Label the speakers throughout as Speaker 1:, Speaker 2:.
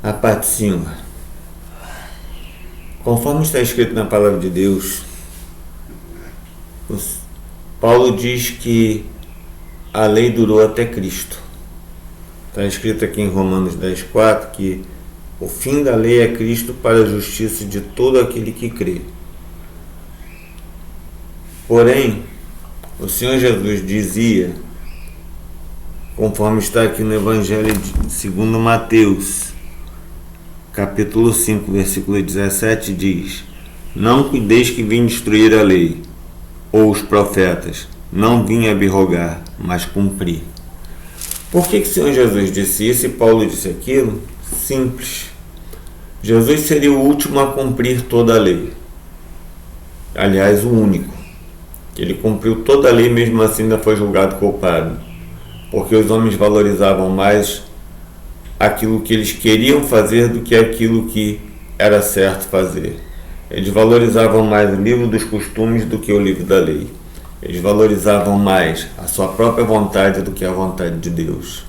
Speaker 1: A paz do Senhor. Conforme está escrito na palavra de Deus, Paulo diz que a lei durou até Cristo. Está escrito aqui em Romanos 10,4 que o fim da lei é Cristo para a justiça de todo aquele que crê. Porém, o Senhor Jesus dizia, conforme está aqui no Evangelho segundo Mateus, capítulo 5, versículo 17, diz: Não cuideis que vim destruir a lei, ou os profetas, não vim abrogar, mas cumprir. Por que o Senhor Jesus disse isso e Paulo disse aquilo? Simples. Jesus seria o último a cumprir toda a lei. Aliás, o único. Ele cumpriu toda a lei, mesmo assim ainda foi julgado culpado. Porque os homens valorizavam mais aquilo que eles queriam fazer do que aquilo que era certo fazer. Eles valorizavam mais o livro dos costumes do que o livro da lei. Eles valorizavam mais a sua própria vontade do que a vontade de Deus.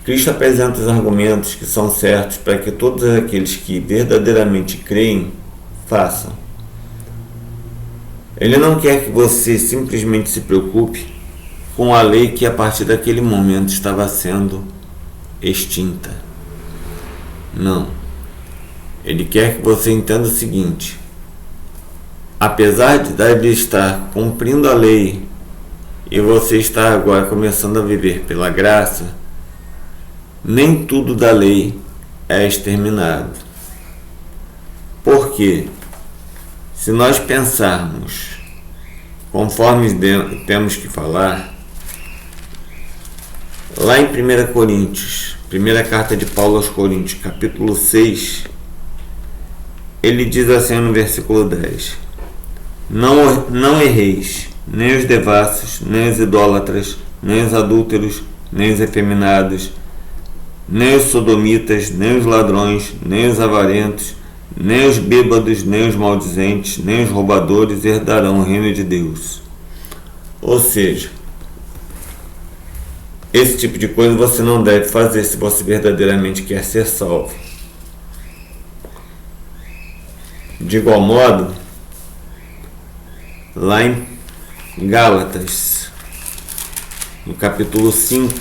Speaker 1: Cristo apresenta os argumentos que são certos para que todos aqueles que verdadeiramente creem façam. Ele não quer que você simplesmente se preocupe com a lei que a partir daquele momento estava sendo extinta. Não. Ele quer que você entenda o seguinte: apesar de estar cumprindo a lei e você estar agora começando a viver pela graça, nem tudo da lei é exterminado. Por quê? Se nós pensarmos conforme temos que falar, lá em 1 Coríntios, primeira carta de Paulo aos Coríntios, capítulo 6, ele diz assim no versículo 10: Não erreis, nem os devassos, nem os idólatras, nem os adúlteros, nem os efeminados, nem os sodomitas, nem os ladrões, nem os avarentos, nem os bêbados, nem os maldizentes, nem os roubadores herdarão o reino de Deus. Ou seja, esse tipo de coisa você não deve fazer se você verdadeiramente quer ser salvo. De igual modo, lá em Gálatas, no capítulo 5,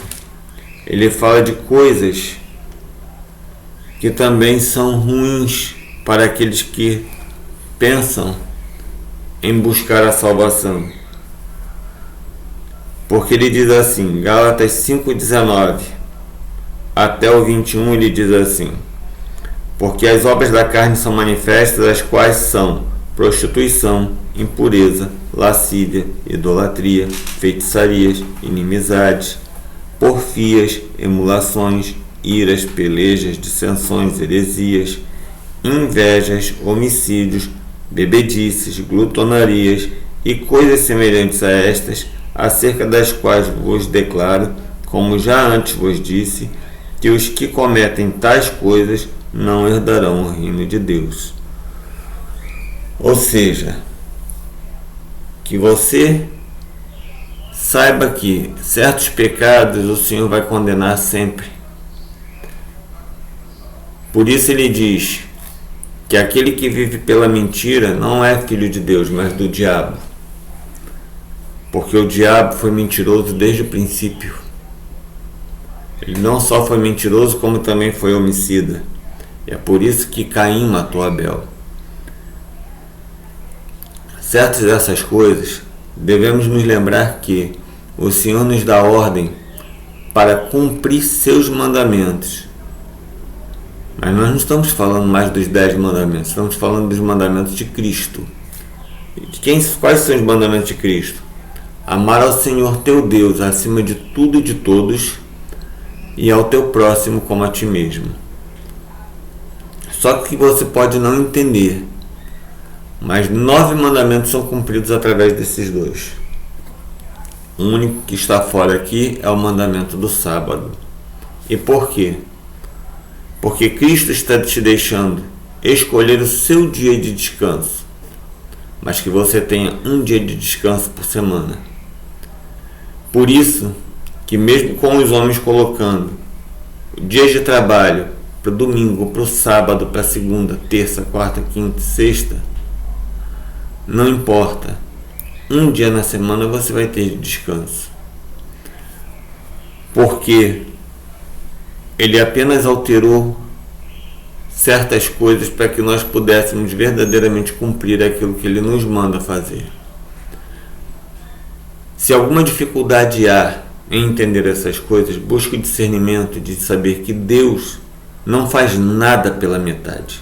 Speaker 1: ele fala de coisas que também são ruins para aqueles que pensam em buscar a salvação. Porque ele diz assim, Gálatas 5,19 até o 21, ele diz assim: Porque as obras da carne são manifestas, as quais são prostituição, impureza, lascívia, idolatria, feitiçarias, inimizades, porfias, emulações, iras, pelejas, dissensões, heresias, invejas, homicídios, bebedices, glutonarias e coisas semelhantes a estas, acerca das quais vos declaro, como já antes vos disse, que os que cometem tais coisas não herdarão o reino de Deus. Ou seja, que você saiba que certos pecados o Senhor vai condenar sempre. Por isso ele diz que aquele que vive pela mentira não é filho de Deus, mas do diabo. Porque o diabo foi mentiroso desde o princípio. Ele não só foi mentiroso, como também foi homicida. É por isso que Caim matou Abel. Certas dessas coisas, devemos nos lembrar que o Senhor nos dá ordem para cumprir seus mandamentos. Mas nós não estamos falando mais dos 10 mandamentos, estamos falando dos mandamentos de Cristo. Quais são os mandamentos de Cristo? Amar ao Senhor teu Deus acima de tudo e de todos, e ao teu próximo como a ti mesmo. Só que você pode não entender, mas 9 mandamentos são cumpridos através desses 2. O único que está fora aqui é o mandamento do sábado. E por quê? Porque Cristo está te deixando escolher o seu dia de descanso, mas que você tenha um dia de descanso por semana. Por isso que mesmo com os homens colocando dias de trabalho para o domingo, para o sábado, para a segunda, terça, quarta, quinta, sexta, não importa. Um dia na semana você vai ter descanso. Porque ele apenas alterou certas coisas para que nós pudéssemos verdadeiramente cumprir aquilo que ele nos manda fazer. Se alguma dificuldade há em entender essas coisas, busque o discernimento de saber que Deus não faz nada pela metade.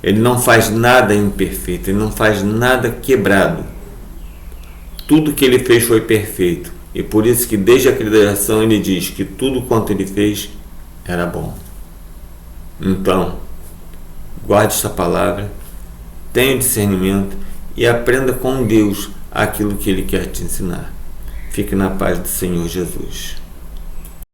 Speaker 1: Ele não faz nada imperfeito, ele não faz nada quebrado. Tudo que ele fez foi perfeito. E por isso que desde a criação ele diz que tudo quanto ele fez era bom. Então, guarde esta palavra, tenha discernimento e aprenda com Deus aquilo que ele quer te ensinar. Fique na paz do Senhor Jesus.